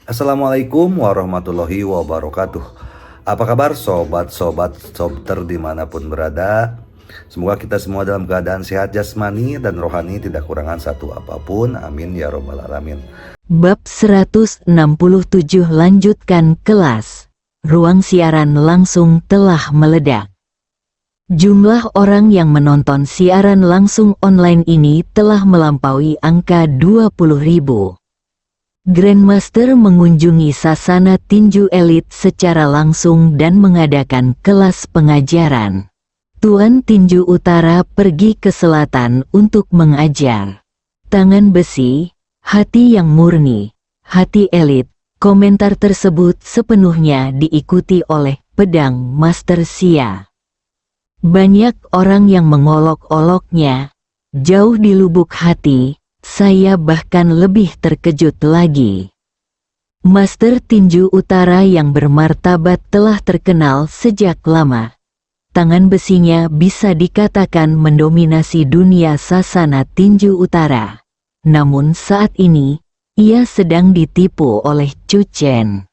Assalamualaikum warahmatullahi wabarakatuh. Apa kabar sobat-sobat sobter dimanapun berada? Semoga kita semua dalam keadaan sehat jasmani dan rohani, tidak kurangan satu apapun. Amin ya robbal alamin. Bab 167 lanjutkan kelas. Ruang siaran langsung telah meledak. Jumlah orang yang menonton siaran langsung online ini telah melampaui angka 20.000. Grandmaster mengunjungi sasana tinju elit secara langsung dan mengadakan kelas pengajaran. Tuan Tinju Utara pergi ke selatan untuk mengajar. Tangan besi, hati yang murni, hati elit. Komentar tersebut sepenuhnya diikuti oleh pedang Master Xia. Banyak orang yang mengolok-oloknya. Jauh di lubuk hati, saya bahkan lebih terkejut lagi. Master Tinju Utara yang bermartabat telah terkenal sejak lama. Tangan besinya bisa dikatakan mendominasi dunia sasana tinju utara. Namun saat ini, ia sedang ditipu oleh Chu Chen.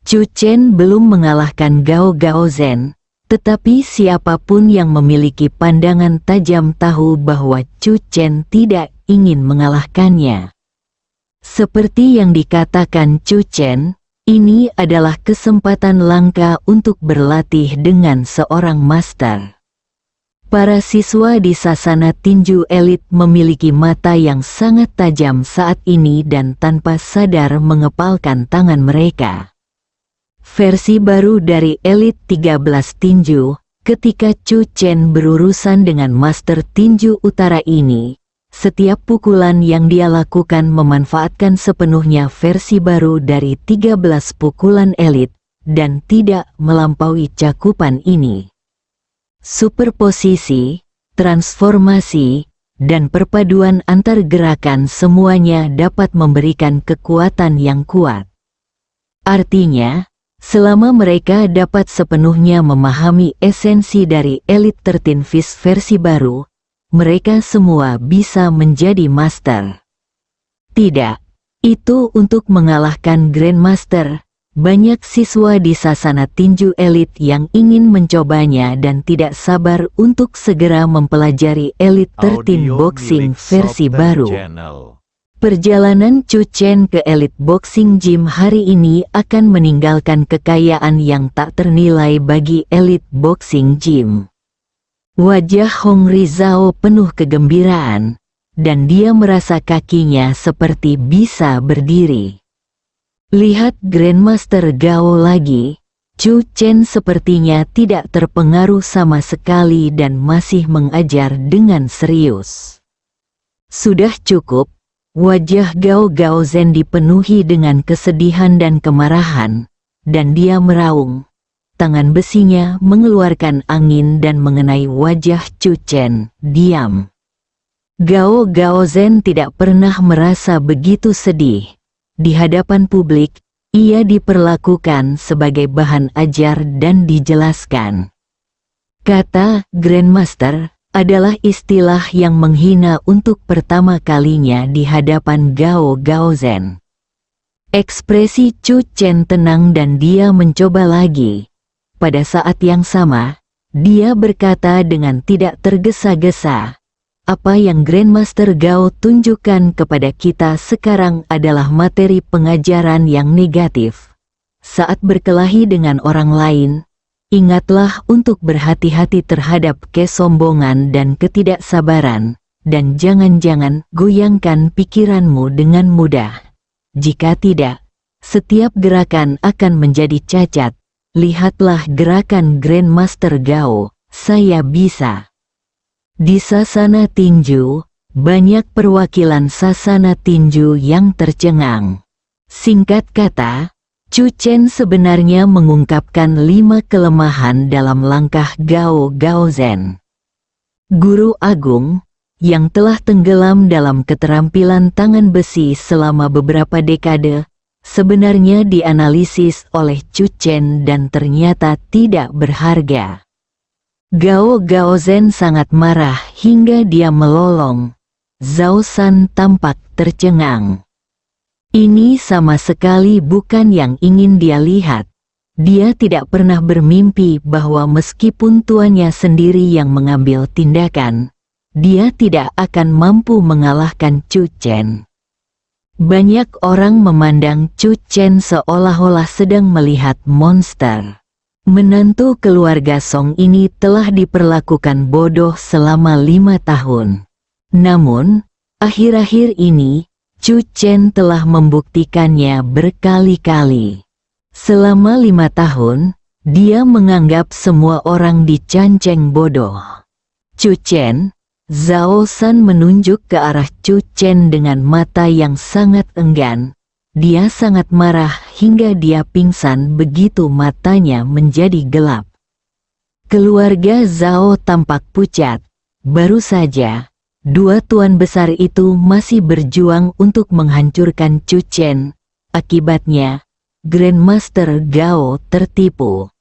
Chu Chen belum mengalahkan Gao Gaozen, tetapi siapapun yang memiliki pandangan tajam tahu bahwa Chu Chen tidak ingin mengalahkannya. Seperti yang dikatakan Chu Chen, ini adalah kesempatan langka untuk berlatih dengan seorang master. Para siswa di sasana tinju elit memiliki mata yang sangat tajam saat ini dan tanpa sadar mengepalkan tangan mereka. Versi baru dari Elite 13 Tinju, ketika Chu Chen berurusan dengan Master Tinju Utara ini, setiap pukulan yang dia lakukan memanfaatkan sepenuhnya versi baru dari 13 pukulan elit, dan tidak melampaui cakupan ini. Superposisi, transformasi, dan perpaduan antar gerakan semuanya dapat memberikan kekuatan yang kuat. Artinya, selama mereka dapat sepenuhnya memahami esensi dari Elite 13 Fist versi baru, mereka semua bisa menjadi master. Tidak, itu untuk mengalahkan Grandmaster. Banyak siswa di sasana tinju elit yang ingin mencobanya dan tidak sabar untuk segera mempelajari Elite 13 Boxing versi baru. Perjalanan Chu Chen ke Elite Boxing Gym hari ini akan meninggalkan kekayaan yang tak ternilai bagi Elite Boxing Gym. Wajah Hong Rizao penuh kegembiraan, dan dia merasa kakinya seperti bisa berdiri. Lihat Grandmaster Gao lagi. Chu Chen sepertinya tidak terpengaruh sama sekali dan masih mengajar dengan serius. Sudah cukup. Wajah Gao Gaozen dipenuhi dengan kesedihan dan kemarahan, dan dia meraung. Tangan besinya mengeluarkan angin dan mengenai wajah Chu Chen. Diam. Gao Gaozen tidak pernah merasa begitu sedih. Di hadapan publik, ia diperlakukan sebagai bahan ajar dan dijelaskan. Kata Grandmaster adalah istilah yang menghina untuk pertama kalinya di hadapan Gao Gaozen. Ekspresi Chu Chen tenang dan dia mencoba lagi. Pada saat yang sama, dia berkata dengan tidak tergesa-gesa, "Apa yang Grandmaster Gao tunjukkan kepada kita sekarang adalah materi pengajaran yang negatif. Saat berkelahi dengan orang lain, ingatlah untuk berhati-hati terhadap kesombongan dan ketidaksabaran, dan jangan-jangan goyangkan pikiranmu dengan mudah. Jika tidak, setiap gerakan akan menjadi cacat. Lihatlah gerakan Grandmaster Gao, saya bisa." Di sasana tinju, banyak perwakilan sasana tinju yang tercengang. Singkat kata, Chu Chen sebenarnya mengungkapkan 5 kelemahan dalam langkah Gao Gaozen. Guru Agung, yang telah tenggelam dalam keterampilan tangan besi selama beberapa dekade, sebenarnya dianalisis oleh Chu Chen dan ternyata tidak berharga. Gao Gaozen sangat marah hingga dia melolong. Zhao San tampak tercengang. Ini sama sekali bukan yang ingin dia lihat. Dia tidak pernah bermimpi bahwa meskipun tuannya sendiri yang mengambil tindakan, dia tidak akan mampu mengalahkan Chu Chen. Banyak orang memandang Chu Chen seolah-olah sedang melihat monster. Menantu keluarga Song ini telah diperlakukan bodoh selama 5 tahun. Namun, akhir-akhir ini, Chu Chen telah membuktikannya berkali-kali. Selama 5 tahun, dia menganggap semua orang dicanceng bodoh. Chu Chen, Zhao San menunjuk ke arah Chu Chen dengan mata yang sangat enggan. Dia sangat marah hingga dia pingsan begitu matanya menjadi gelap. Keluarga Zhao tampak pucat. Baru saja, dua tuan besar itu masih berjuang untuk menghancurkan Chu Chen. Akibatnya, Grandmaster Gao tertipu.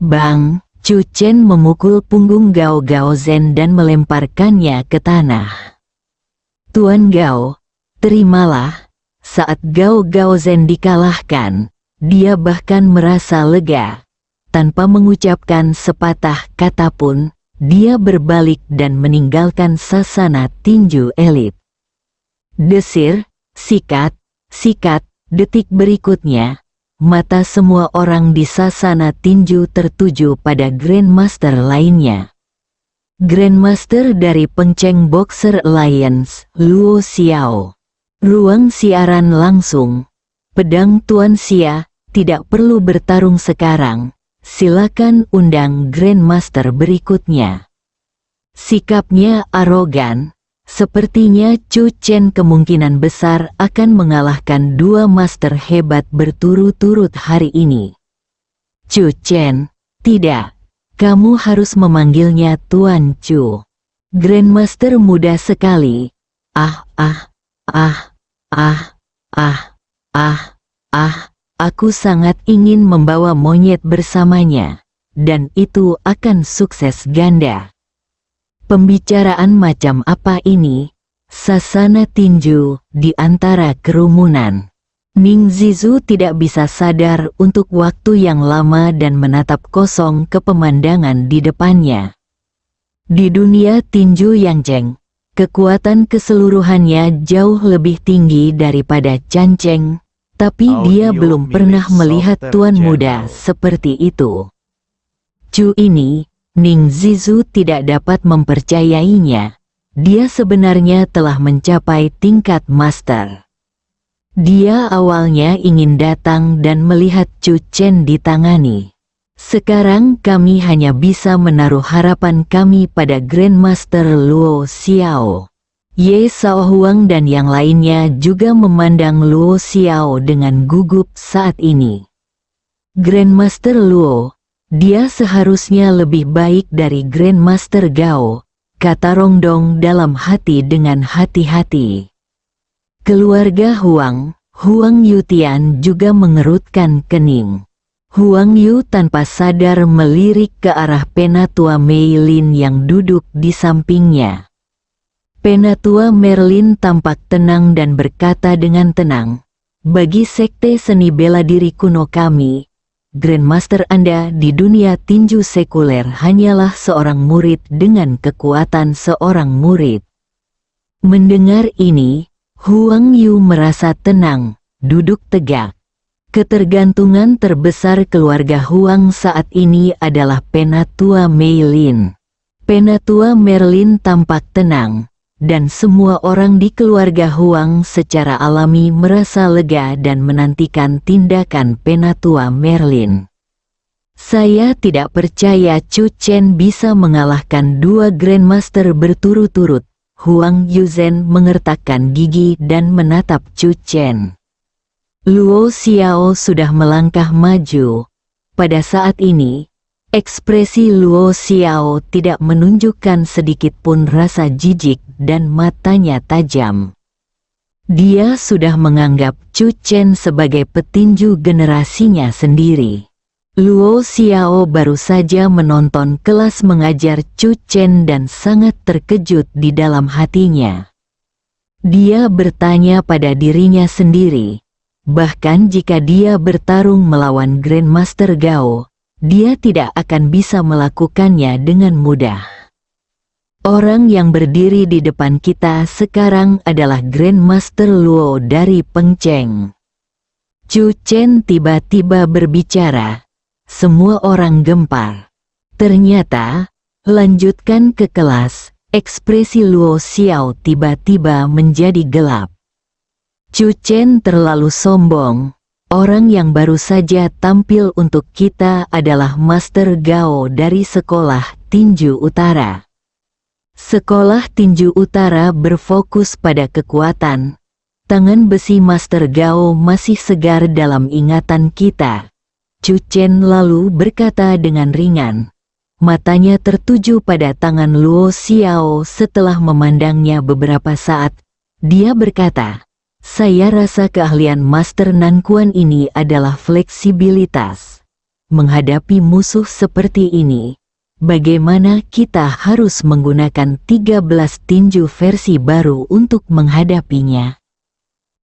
Bang! Chu Chen memukul punggung Gao Gaozen dan melemparkannya ke tanah. Tuan Gao, terimalah. Saat Gao Gaozen dikalahkan, dia bahkan merasa lega. Tanpa mengucapkan sepatah kata pun, dia berbalik dan meninggalkan sasana tinju elit. Desir, sikat, sikat, detik berikutnya, mata semua orang di sasana tinju tertuju pada Grandmaster lainnya. Grandmaster dari Pengceng Boxer Alliance, Luo Xiao. Ruang siaran langsung. Pedang Tuan Xia, tidak perlu bertarung sekarang. Silakan undang Grandmaster berikutnya. Sikapnya arogan. Sepertinya Chu Chen kemungkinan besar akan mengalahkan dua master hebat berturut-turut hari ini. Chu Chen, tidak. Kamu harus memanggilnya Tuan Chu. Grandmaster muda sekali. Aku sangat ingin membawa monyet bersamanya, dan itu akan sukses ganda. Pembicaraan macam apa ini? Sasana tinju di antara kerumunan. Ning Zizu tidak bisa sadar untuk waktu yang lama dan menatap kosong ke pemandangan di depannya. Di dunia tinju Yangzheng, kekuatan keseluruhannya jauh lebih tinggi daripada Chan Cheng. Tapi dia belum pernah melihat tuan muda seperti itu. Chu ini, Ning Zizu tidak dapat mempercayainya. Dia sebenarnya telah mencapai tingkat master. Dia awalnya ingin datang dan melihat Chu Chen ditangani. Sekarang kami hanya bisa menaruh harapan kami pada Grandmaster Luo Xiao. Ye Shaohuang dan yang lainnya juga memandang Luo Xiao dengan gugup saat ini. Grandmaster Luo, dia seharusnya lebih baik dari Grandmaster Gao, kata Rongdong dalam hati dengan hati-hati. Keluarga Huang, Huang Yutian juga mengerutkan kening. Huang Yu tanpa sadar melirik ke arah Penatua Mei Lin yang duduk di sampingnya. Penatua Merlin tampak tenang dan berkata dengan tenang, "Bagi sekte seni bela diri kuno kami, Grandmaster Anda di dunia tinju sekuler hanyalah seorang murid dengan kekuatan seorang murid." Mendengar ini, Huang Yu merasa tenang, duduk tegak. Ketergantungan terbesar keluarga Huang saat ini adalah Penatua Mei Lin. Penatua Merlin tampak tenang. Dan semua orang di keluarga Huang secara alami merasa lega dan menantikan tindakan Penatua Merlin. Saya tidak percaya Chu Chen bisa mengalahkan dua Grandmaster berturut-turut. Huang Yuzhen mengertakkan gigi dan menatap Chu Chen. Luo Xiao sudah melangkah maju. Pada saat ini, ekspresi Luo Xiao tidak menunjukkan sedikit pun rasa jijik dan matanya tajam. Dia sudah menganggap Chu Chen sebagai petinju generasinya sendiri. Luo Xiao baru saja menonton kelas mengajar Chu Chen dan sangat terkejut di dalam hatinya. Dia bertanya pada dirinya sendiri. Bahkan jika dia bertarung melawan Grandmaster Gao, dia tidak akan bisa melakukannya dengan mudah. Orang yang berdiri di depan kita sekarang adalah Grandmaster Luo dari Pengcheng. Chu Chen tiba-tiba berbicara. Semua orang gempar. Ternyata, lanjutkan ke kelas, ekspresi Luo Xiao tiba-tiba menjadi gelap. Chu Chen terlalu sombong. Orang yang baru saja tampil untuk kita adalah Master Gao dari Sekolah Tinju Utara. Sekolah Tinju Utara berfokus pada kekuatan. Tangan besi Master Gao masih segar dalam ingatan kita. Chu Chen lalu berkata dengan ringan. Matanya tertuju pada tangan Luo Xiao setelah memandangnya beberapa saat. Dia berkata, saya rasa keahlian Master Nanquan ini adalah fleksibilitas. Menghadapi musuh seperti ini, bagaimana kita harus menggunakan 13 tinju versi baru untuk menghadapinya?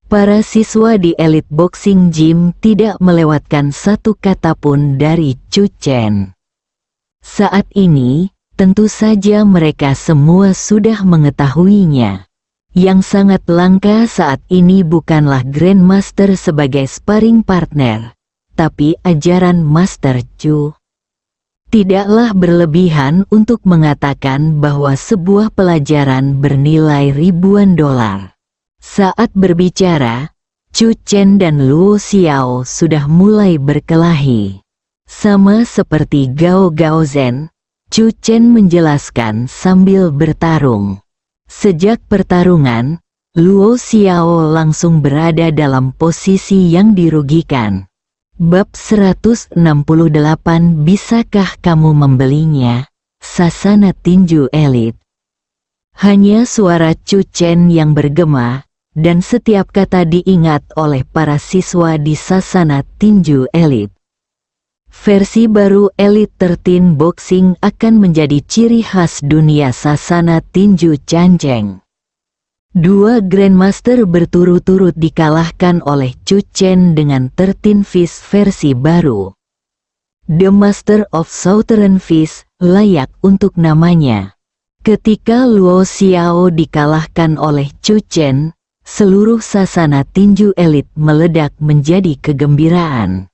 Para siswa di Elite Boxing Gym tidak melewatkan satu kata pun dari Chu Chen. Saat ini, tentu saja mereka semua sudah mengetahuinya. Yang sangat langka saat ini bukanlah Grandmaster sebagai sparring partner, tapi ajaran Master Chu. Tidaklah berlebihan untuk mengatakan bahwa sebuah pelajaran bernilai ribuan dolar. Saat berbicara, Chu Chen dan Luo Xiao sudah mulai berkelahi. Sama seperti Gao Gaozhen, Chu Chen menjelaskan sambil bertarung. Sejak pertarungan, Luo Xiao langsung berada dalam posisi yang dirugikan. Bab 168. Bisakah kamu membelinya? Sasana Tinju Elite. Hanya suara Chu Chen yang bergema, dan setiap kata diingat oleh para siswa di Sasana Tinju Elite. Versi baru Elite 13 Boxing akan menjadi ciri khas dunia Sasana Tinju Changcheng. Dua Grandmaster berturut-turut dikalahkan oleh Chu Chen dengan 13 Fist versi baru. The Master of Southern Fist layak untuk namanya. Ketika Luo Xiao dikalahkan oleh Chu Chen, seluruh Sasana Tinju Elite meledak menjadi kegembiraan.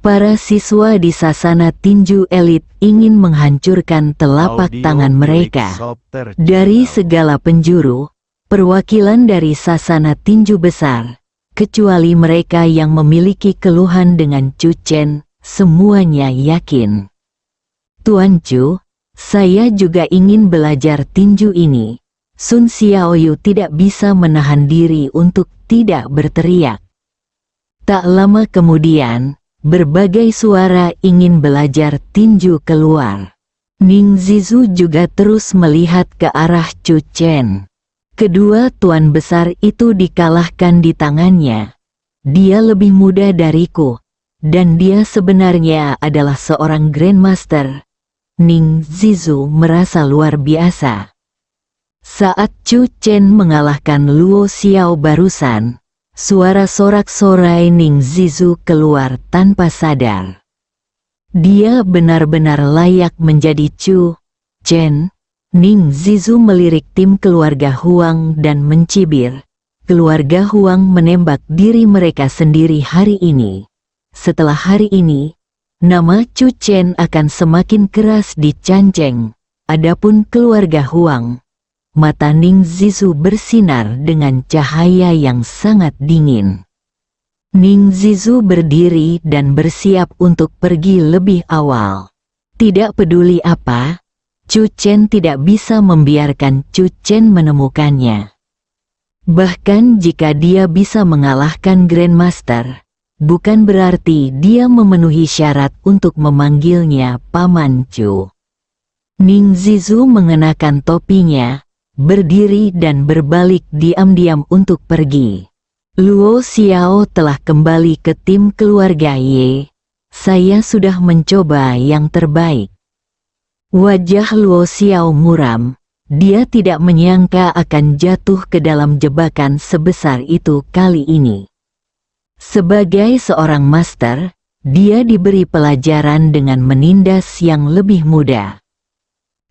Para siswa di Sasana Tinju Elite ingin menghancurkan telapak tangan mereka. Dari segala penjuru, perwakilan dari Sasana Tinju besar, kecuali mereka yang memiliki keluhan dengan Chu Chen, semuanya yakin. Tuan Chu, saya juga ingin belajar tinju ini. Sun Xiaoyu tidak bisa menahan diri untuk tidak berteriak. Tak lama kemudian, berbagai suara ingin belajar tinju keluar. Ning Zizu juga terus melihat ke arah Chu Chen. Kedua tuan besar itu dikalahkan di tangannya. Dia lebih muda dariku, dan dia sebenarnya adalah seorang Grandmaster. Ning Zizu merasa luar biasa. Saat Chu Chen mengalahkan Luo Xiao barusan, suara sorak-sorai Ning Zizu keluar tanpa sadar. Dia benar-benar layak menjadi Chu Chen. Ning Zizu melirik tim keluarga Huang dan mencibir. Keluarga Huang menembak diri mereka sendiri hari ini. Setelah hari ini, nama Chu Chen akan semakin keras di Changcheng. Adapun keluarga Huang, mata Ning Zizu bersinar dengan cahaya yang sangat dingin. Ning Zizu berdiri dan bersiap untuk pergi lebih awal. Tidak peduli apa, Chu Chen tidak bisa membiarkan Chu Chen menemukannya. Bahkan jika dia bisa mengalahkan Grandmaster, bukan berarti dia memenuhi syarat untuk memanggilnya Paman Chu. Ning Zizu mengenakan topinya, berdiri dan berbalik diam-diam untuk pergi. Luo Xiao telah kembali ke tim keluarga Ye. Saya sudah mencoba yang terbaik. Wajah Luo Xiao muram. Dia tidak menyangka akan jatuh ke dalam jebakan sebesar itu kali ini. Sebagai seorang master, dia diberi pelajaran dengan menindas yang lebih mudah.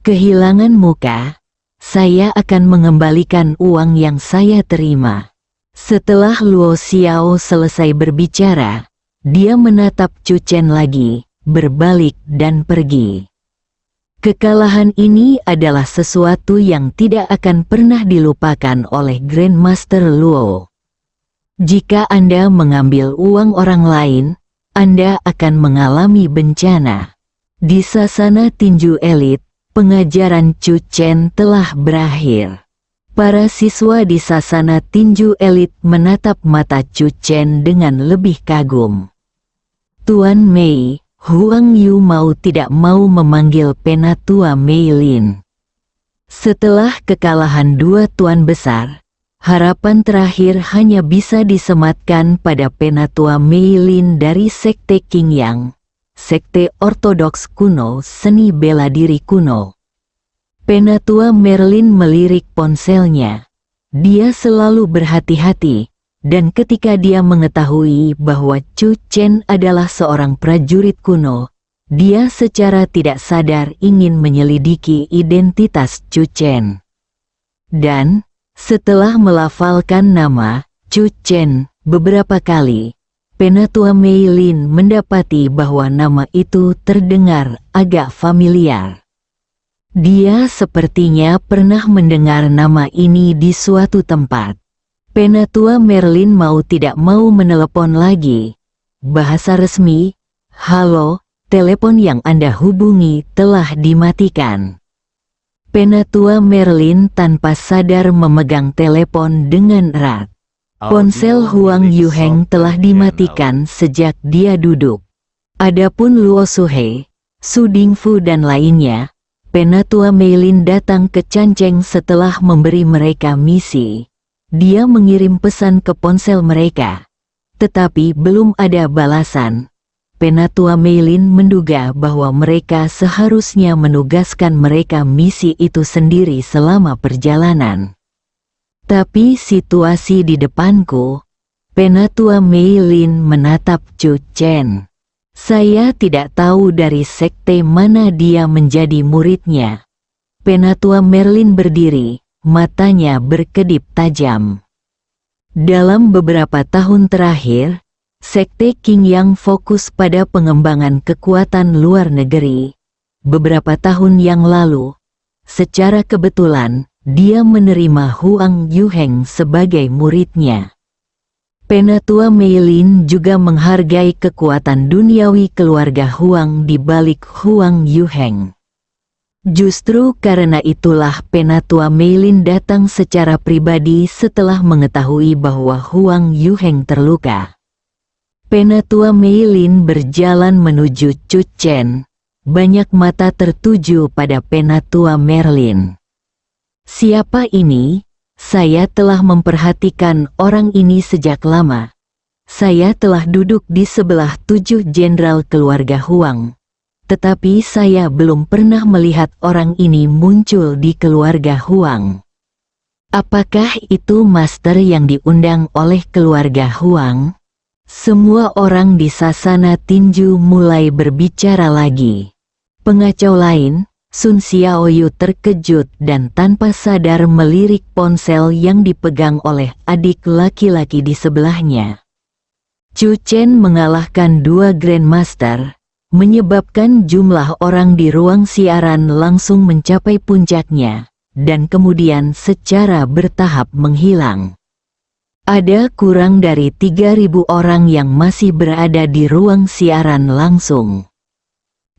Kehilangan muka, saya akan mengembalikan uang yang saya terima. Setelah Luo Xiao selesai berbicara, dia menatap Chu Chen lagi, berbalik dan pergi. Kekalahan ini adalah sesuatu yang tidak akan pernah dilupakan oleh Grandmaster Luo. Jika Anda mengambil uang orang lain, Anda akan mengalami bencana. Di sasana tinju elit, pengajaran Chu Chen telah berakhir. Para siswa di sasana tinju elit menatap mata Chu Chen dengan lebih kagum. Tuan Mei, Huang Yu mau tidak mau memanggil Penatua Mei Lin. Setelah kekalahan dua tuan besar, harapan terakhir hanya bisa disematkan pada Penatua Mei Lin dari Sekte Qingyang, sekte ortodoks kuno seni bela diri kuno. Penatua Merlin melirik ponselnya. Dia selalu berhati-hati. Dan ketika dia mengetahui bahwa Chu Chen adalah seorang prajurit kuno, dia secara tidak sadar ingin menyelidiki identitas Chu Chen. Dan, setelah melafalkan nama Chu Chen beberapa kali, Penatua Mei Lin mendapati bahwa nama itu terdengar agak familiar. Dia sepertinya pernah mendengar nama ini di suatu tempat. Penatua Merlin mau tidak mau menelepon lagi. Bahasa resmi, "Halo, telepon yang Anda hubungi telah dimatikan." Penatua Merlin tanpa sadar memegang telepon dengan erat. Ponsel Huang Yuheng telah dimatikan sejak dia duduk. Adapun Luo Suhe, Su Dingfu dan lainnya, Penatua Meilin datang ke Canceng setelah memberi mereka misi. Dia mengirim pesan ke ponsel mereka, tetapi belum ada balasan. Penatua Meilin menduga bahwa mereka seharusnya menugaskan mereka misi itu sendiri selama perjalanan. Tapi situasi di depanku, Penatua Meilin menatap Chu Chen. Saya tidak tahu dari sekte mana dia menjadi muridnya. Penatua Merlin berdiri. Matanya berkedip tajam. Dalam beberapa tahun terakhir, Sekte Qingyang fokus pada pengembangan kekuatan luar negeri. Beberapa tahun yang lalu, secara kebetulan, dia menerima Huang Yuheng sebagai muridnya. Penatua Meilin juga menghargai kekuatan duniawi keluarga Huang di balik Huang Yuheng. Justru karena itulah Penatua Meilin datang secara pribadi setelah mengetahui bahwa Huang Yuheng terluka. Penatua Meilin berjalan menuju Chu Chen. Banyak mata tertuju pada Penatua Merlin. Siapa ini? Saya telah memperhatikan orang ini sejak lama. Saya telah duduk di sebelah 7 jenderal keluarga Huang. Tetapi saya belum pernah melihat orang ini muncul di keluarga Huang. Apakah itu master yang diundang oleh keluarga Huang? Semua orang di sasana tinju mulai berbicara lagi. Pengacau lain, Sun Xiaoyu terkejut dan tanpa sadar melirik ponsel yang dipegang oleh adik laki-laki di sebelahnya. Chu Chen mengalahkan 2 Grandmaster, menyebabkan jumlah orang di ruang siaran langsung mencapai puncaknya, dan kemudian secara bertahap menghilang. Ada kurang dari 3.000 orang yang masih berada di ruang siaran langsung.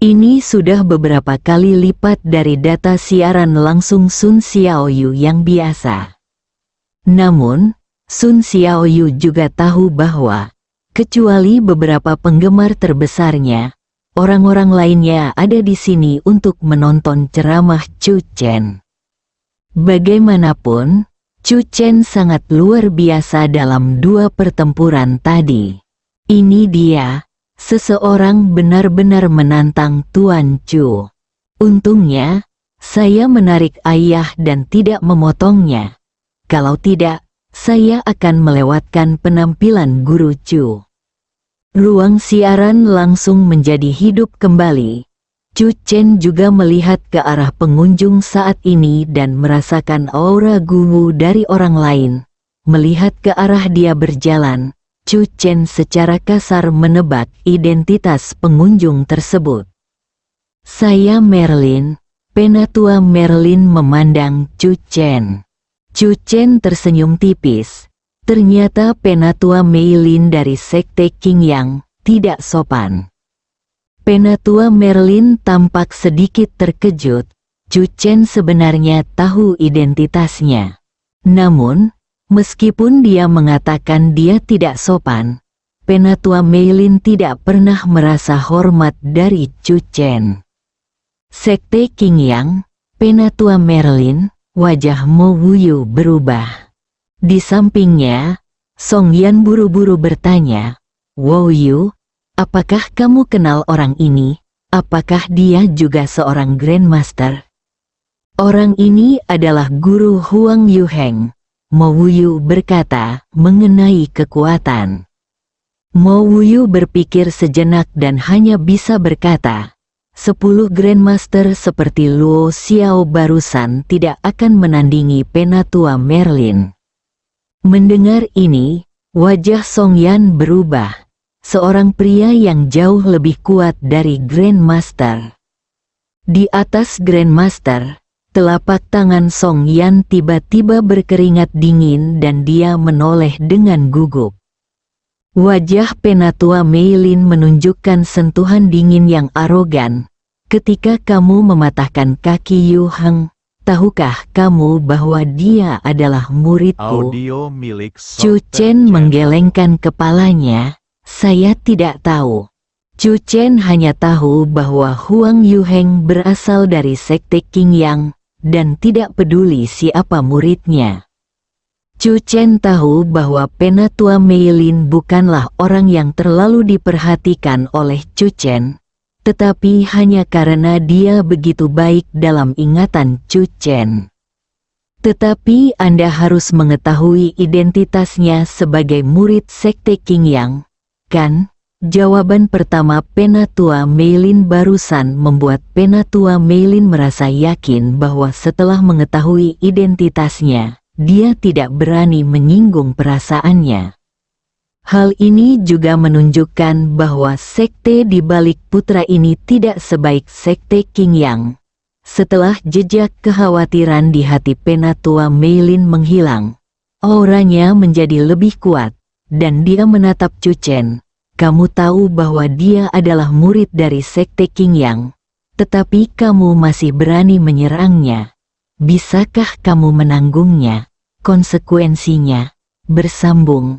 Ini sudah beberapa kali lipat dari data siaran langsung Sun Xiaoyu yang biasa. Namun, Sun Xiaoyu juga tahu bahwa, kecuali beberapa penggemar terbesarnya, orang-orang lainnya ada di sini untuk menonton ceramah Chu Chen. Bagaimanapun, Chu Chen sangat luar biasa dalam 2 pertempuran tadi. Ini dia, seseorang benar-benar menantang Tuan Chu. Untungnya, Saya menarik ayah dan tidak memotongnya. Kalau tidak, saya akan melewatkan penampilan Guru Chu. Ruang siaran langsung menjadi hidup kembali. Chu Chen juga melihat ke arah pengunjung saat ini dan merasakan aura guwu dari orang lain. Melihat ke arah dia berjalan, Chu Chen secara kasar menebak identitas pengunjung tersebut. Saya Merlin. Penatua Merlin memandang Chu Chen. Chu Chen tersenyum tipis. Ternyata Penatua Meilin dari Sekte Qingyang tidak sopan. Penatua Merlin tampak sedikit terkejut. Chu Chen sebenarnya tahu identitasnya. Namun, meskipun dia mengatakan dia tidak sopan, Penatua Meilin tidak pernah merasa hormat dari Chu Chen. Sekte Qingyang, Penatua Merlin, wajah Mo Wuyu berubah. Di sampingnya, Song Yan buru-buru bertanya, "Wo Yu, apakah kamu kenal orang ini? Apakah dia juga seorang Grandmaster?" "Orang ini adalah Guru Huang Yuheng," Mo Wuyu berkata, mengenai kekuatan. Mo Wuyu berpikir sejenak dan hanya bisa berkata, 10 Grandmaster seperti Luo Xiao barusan tidak akan menandingi Penatua Merlin. Mendengar ini, wajah Song Yan berubah. Seorang pria yang jauh lebih kuat dari Grandmaster. Di atas Grandmaster, telapak tangan Song Yan tiba-tiba berkeringat dingin dan dia menoleh dengan gugup. Wajah Penatua Meilin menunjukkan sentuhan dingin yang arogan. "Ketika kamu mematahkan kaki Yu Heng, tahukah kamu bahwa dia adalah muridku?" Audio milik Chu Software Chen Channel. menggelengkan kepalanya. "Saya tidak tahu." Chu Chen hanya tahu bahwa Huang Yuheng berasal dari Sekte Qingyang dan tidak peduli siapa muridnya. Chu Chen tahu bahwa Penatua Meilin bukanlah orang yang terlalu diperhatikan oleh Chu Chen, tetapi hanya karena dia begitu baik dalam ingatan Chu Chen. Tetapi Anda harus mengetahui identitasnya sebagai murid Sekte Qingyang, kan? Jawaban pertama Penatua Meilin barusan membuat Penatua Meilin merasa yakin bahwa setelah mengetahui identitasnya, dia tidak berani menyinggung perasaannya. Hal ini juga menunjukkan bahwa sekte di balik putra ini tidak sebaik Sekte Qingyang. Setelah jejak kekhawatiran di hati Penatua Meilin menghilang, auranya menjadi lebih kuat, dan dia menatap Chu Chen. "Kamu tahu bahwa dia adalah murid dari Sekte Qingyang, tetapi kamu masih berani menyerangnya. Bisakah kamu menanggungnya? Konsekuensinya bersambung."